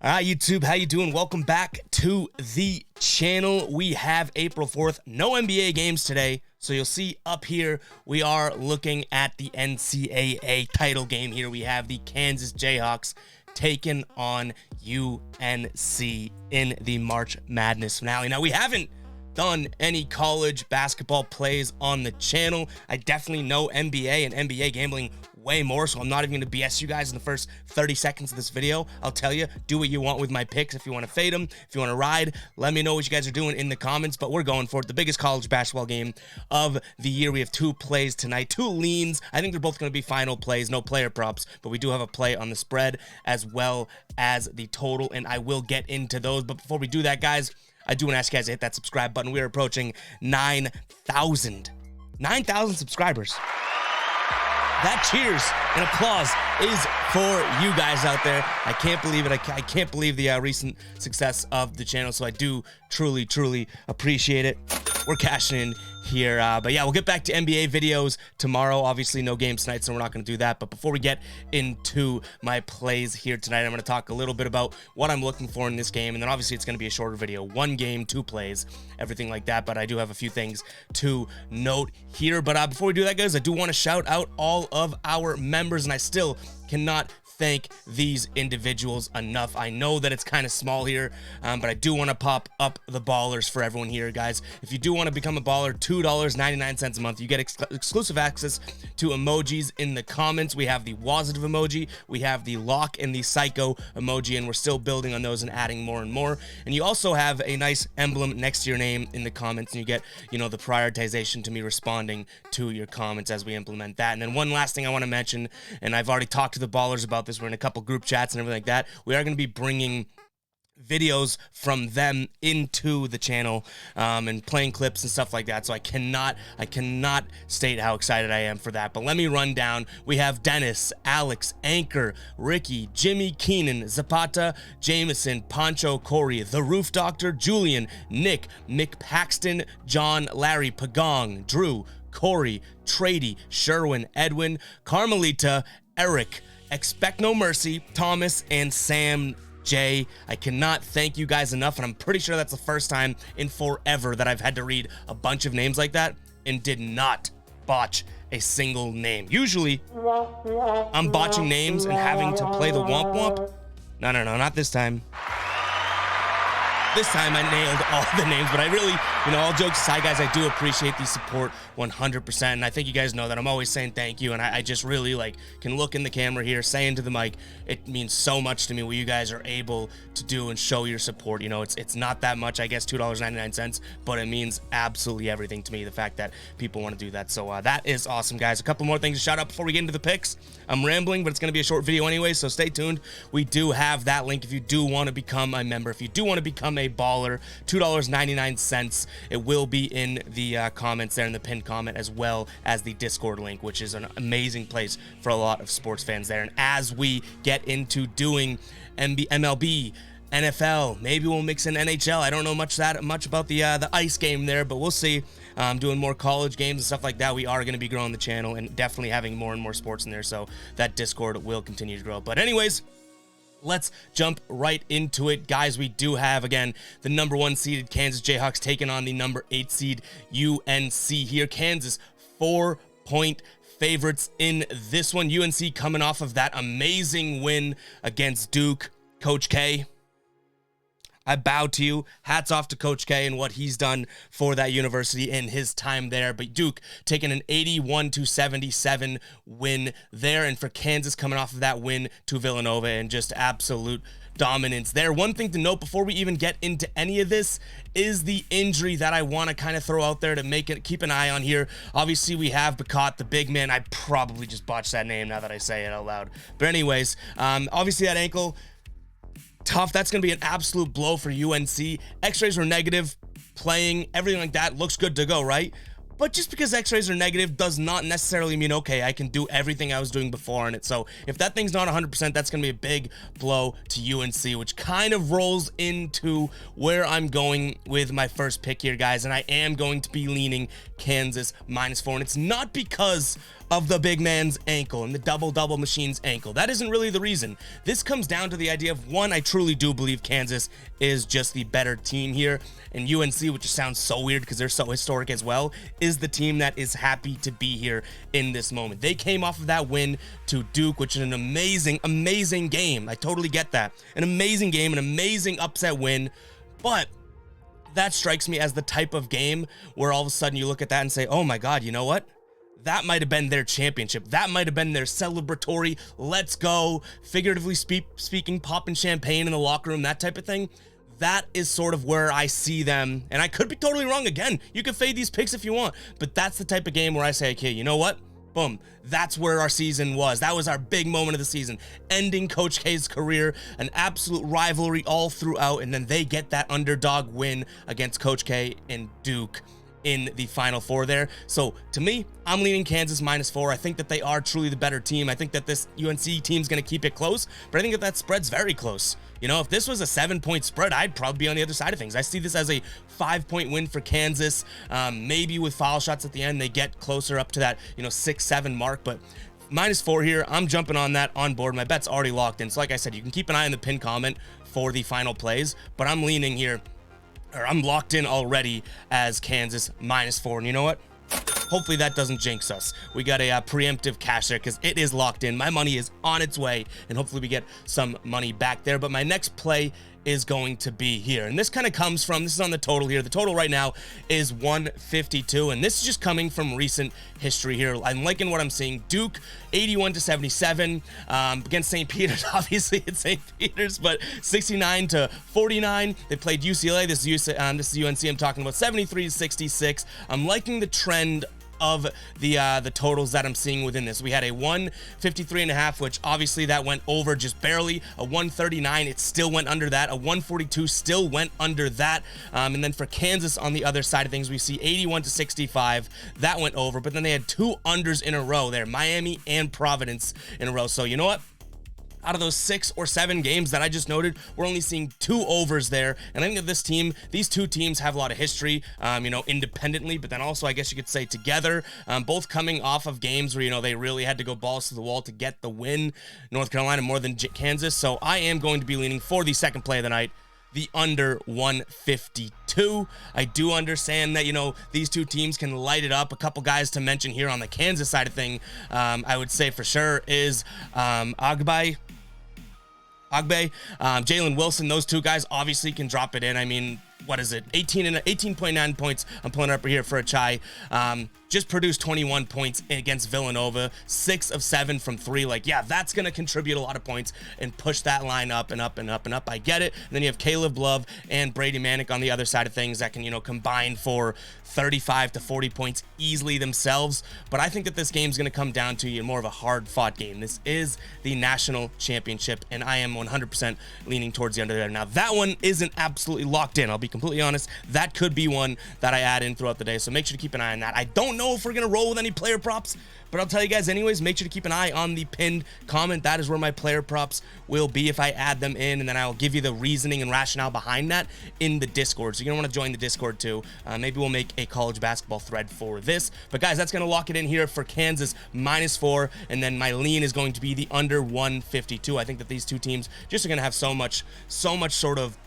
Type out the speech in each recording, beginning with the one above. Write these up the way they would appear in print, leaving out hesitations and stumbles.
All right, YouTube, how you doing? Welcome back to the channel. We have April 4th, no NBA games today, so you'll see up here, we are looking at the NCAA title game here. We have the Kansas Jayhawks taking on UNC in the March Madness finale. Now, we haven't done any college basketball plays on the channel. I definitely know NBA and NBA gambling way more, so I'm not even going to BS you guys in the first 30 seconds of this video. I'll tell you, do what you want with my picks. If you want to fade them, if you want to ride, let me know what you guys are doing in the comments, but we're going for it. The biggest college basketball game of the year. We have two plays tonight, two leans. I think they're both going to be final plays, no player props, but we do have a play on the spread as well as the total, and I will get into those. But before we do that, guys, I do want to ask you guys to hit that subscribe button. We are approaching 9,000 subscribers. That cheers and applause is for you guys out there. I can't believe it. I can't believe the recent success of the channel, so I do truly appreciate it. We're cashing in here, but yeah, we'll get back to NBA videos tomorrow. Obviously, no games tonight, so we're not going to do that. But before we get into my plays here tonight, I'm going to talk a little bit about what I'm looking for in this game, and then obviously it's going to be a shorter video. One game, two plays, everything like that, but I do have a few things to note here. But before we do that, guys, I do want to shout out all of our members, and I still cannot thank these individuals enough. I know that it's kind of small here, but I do want to pop up the ballers for everyone here, guys. If you do want to become a baller, $2.99 a month. You get exclusive access to emojis in the comments. We have the Wazitive emoji, we have the Lock and the Psycho emoji, and we're still building on those and adding more and more. And you also have a nice emblem next to your name in the comments, and you get, the prioritization to me responding to your comments as we implement that. And then one last thing I want to mention, and I've already talked to the ballers about this. We're in a couple group chats and everything like that. We are going to be bringing videos from them into the channel and playing clips and stuff like that. So I cannot state how excited I am for that. But let me run down. We have Dennis, Alex, Anchor, Ricky, Jimmy Keenan, Zapata, Jameson, Pancho, Corey, The Roof Doctor, Julian, Nick, Mick Paxton, John, Larry, Pagong, Drew, Corey, Trady, Sherwin, Edwin, Carmelita, Eric, Expect No Mercy, Thomas, and Sam J. I cannot thank you guys enough, and I'm pretty sure that's the first time in forever that I've had to read a bunch of names like that and did not botch a single name. Usually, I'm botching names and having to play the womp womp. No, not this time. This time I nailed all the names, but I really, all jokes aside, guys, I do appreciate the support 100%, and I think you guys know that I'm always saying thank you, and I just really, can look in the camera here, say into the mic, it means so much to me what you guys are able to do and show your support. It's not that much, I guess, $2.99, but it means absolutely everything to me, the fact that people want to do that, so that is awesome, guys. A couple more things to shout out before we get into the picks. I'm rambling, but it's going to be a short video anyway, so stay tuned. We do have that link if you do want to become a member, if you do want to become a baller, $2.99. It will be in the comments there, in the pinned comment, as well as the Discord link, which is an amazing place for a lot of sports fans there. And as we get into doing MLB, NFL, maybe we'll mix in NHL. I don't know much about the ice game there, but we'll see. Doing more college games and stuff like that. We are going to be growing the channel and definitely having more and more sports in there, so that Discord will continue to grow. But anyways, let's jump right into it, guys. We do have, again, the number 1 seeded Kansas Jayhawks taking on the number 8 seed UNC here. Kansas 4-point favorites in this one. UNC coming off of that amazing win against Duke. Coach K, I bow to you. Hats off to Coach K and what he's done for that university in his time there. But Duke taking an 81-77 win there. And for Kansas coming off of that win to Villanova and just absolute dominance there. One thing to note before we even get into any of this is the injury that I want to kind of throw out there to keep an eye on here. Obviously, we have Bacot, the big man. I probably just botched that name now that I say it out loud. But anyways, obviously that ankle, tough. That's going to be an absolute blow for UNC. X-rays were negative, playing, everything like that looks good to go, right? But just because x-rays are negative does not necessarily mean, okay, I can do everything I was doing before in it. So if that thing's not 100%, that's going to be a big blow to UNC, which kind of rolls into where I'm going with my first pick here, guys. And I am going to be leaning Kansas -4. And it's not because of the big man's ankle and the double machine's ankle. That isn't really the reason. This comes down to the idea of, one, I truly do believe Kansas is just the better team here, and UNC, which sounds so weird because they're so historic as well, is the team that is happy to be here in this moment. They came off of that win to Duke, which is an amazing game. I totally get that. An amazing game, an amazing upset win, but that strikes me as the type of game where all of a sudden you look at that and say, oh my God, you know what? That might have been their championship. That might have been their celebratory, let's go, figuratively speaking, popping champagne in the locker room, that type of thing. That is sort of where I see them, and I could be totally wrong. Again, you can fade these picks if you want, but that's the type of game where I say, okay, you know what? Boom. That's where our season was. That was our big moment of the season. Ending Coach K's career, an absolute rivalry all throughout, and then they get that underdog win against Coach K and Duke in the Final Four there. So to me, I'm leaning Kansas -4. I think that they are truly the better team. I think that this UNC team's going to keep it close, but I think that spread's very close. You know, if this was a 7-point spread, I'd probably be on the other side of things. I see this as a 5-point win for Kansas. Maybe with foul shots at the end, they get closer up to that, 6-7 mark, but -4 here, I'm jumping on that on board. My bet's already locked in. So like I said, you can keep an eye on the pinned comment for the final plays, but I'm leaning here, or I'm locked in already as Kansas -4. And you know what? Hopefully that doesn't jinx us. We got a preemptive cash there because it is locked in. My money is on its way, and hopefully we get some money back there. But my next play is going to be here, and this kind of comes from, this is on the total here. The total right now is 152, and this is just coming from recent history here. I'm liking what I'm seeing. Duke 81-77 against St. Peter's. Obviously it's St. Peter's, but 69-49. They played UCLA. This is UNC. I'm talking about 73-66. I'm liking the trend of the totals that I'm seeing within this. We had a 153.5, which obviously that went over just barely. A 139, it still went under that. A 142 still went under that. And then for Kansas on the other side of things, we see 81-65. That went over, but then they had two unders in a row there, Miami and Providence in a row. So you know what? Out of those 6 or 7 games that I just noted, we're only seeing 2 overs there. And I think that this team, these two teams have a lot of history, independently, but then also, I guess you could say together, both coming off of games where, they really had to go balls to the wall to get the win. North Carolina more than Kansas. So I am going to be leaning for the second play of the night, the under 152. I do understand that, these two teams can light it up. A couple guys to mention here on the Kansas side of thing, I would say for sure is Agbe, Jalen Wilson. Those two guys obviously can drop it in. I mean, what is it? 18.9 points. I'm pulling it up here for a chai. Just produced 21 points against Villanova, 6 of 7 from 3. Like, yeah, that's going to contribute a lot of points and push that line up and up and up and up. I get it. And then you have Caleb Love and Brady Manick on the other side of things that can, combine for 35 to 40 points easily themselves. But I think that this game's going to come down to more of a hard-fought game. This is the national championship, and I am 100% leaning towards the under there. Now, that one isn't absolutely locked in. I'll be completely honest. That could be one that I add in throughout the day, so make sure to keep an eye on that. I don't know if we're going to roll with any player props, but I'll tell you guys anyways, make sure to keep an eye on the pinned comment. That is where my player props will be if I add them in, and then I'll give you the reasoning and rationale behind that in the Discord. So you're going to want to join the Discord too. Maybe we'll make a college basketball thread for this. But guys, that's going to lock it in here for Kansas -4, and then my lean is going to be the under 152. I think that these two teams just are going to have so much sort of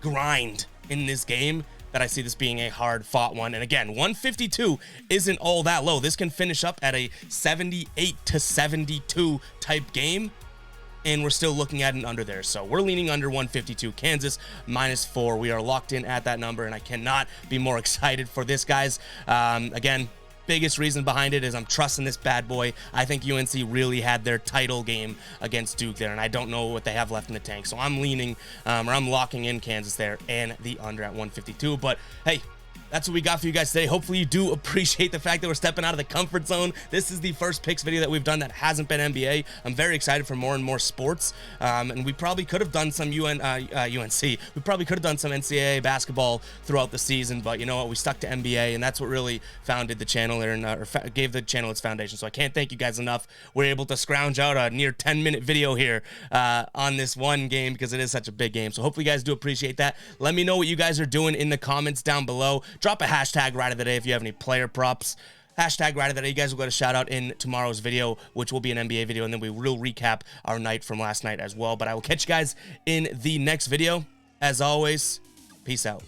grind in this game that I see this being a hard-fought one. And again, 152 isn't all that low. This can finish up at a 78-72 type game, and we're still looking at an under there. So we're leaning under 152. Kansas -4. We are locked in at that number, and I cannot be more excited for this, guys. Again, biggest reason behind it is I'm trusting this bad boy. I think UNC really had their title game against Duke there, and I don't know what they have left in the tank. So I'm leaning, or I'm locking in Kansas there and the under at 152. But hey, that's what we got for you guys today. Hopefully you do appreciate the fact that we're stepping out of the comfort zone. This is the first picks video that we've done that hasn't been NBA. I'm very excited for more and more sports. And we probably could have done some UNC. We probably could have done some NCAA basketball throughout the season, but you know what? We stuck to NBA, and that's what really founded the channel or gave the channel its foundation. So I can't thank you guys enough. We're able to scrounge out a near 10-minute video here on this one game because it is such a big game. So hopefully you guys do appreciate that. Let me know what you guys are doing in the comments down below. Drop a hashtag Ride of the Day if you have any player props. Hashtag Ride of the Day. You guys will get a shout out in tomorrow's video, which will be an NBA video, and then we will recap our night from last night as well. But I will catch you guys in the next video. As always, peace out.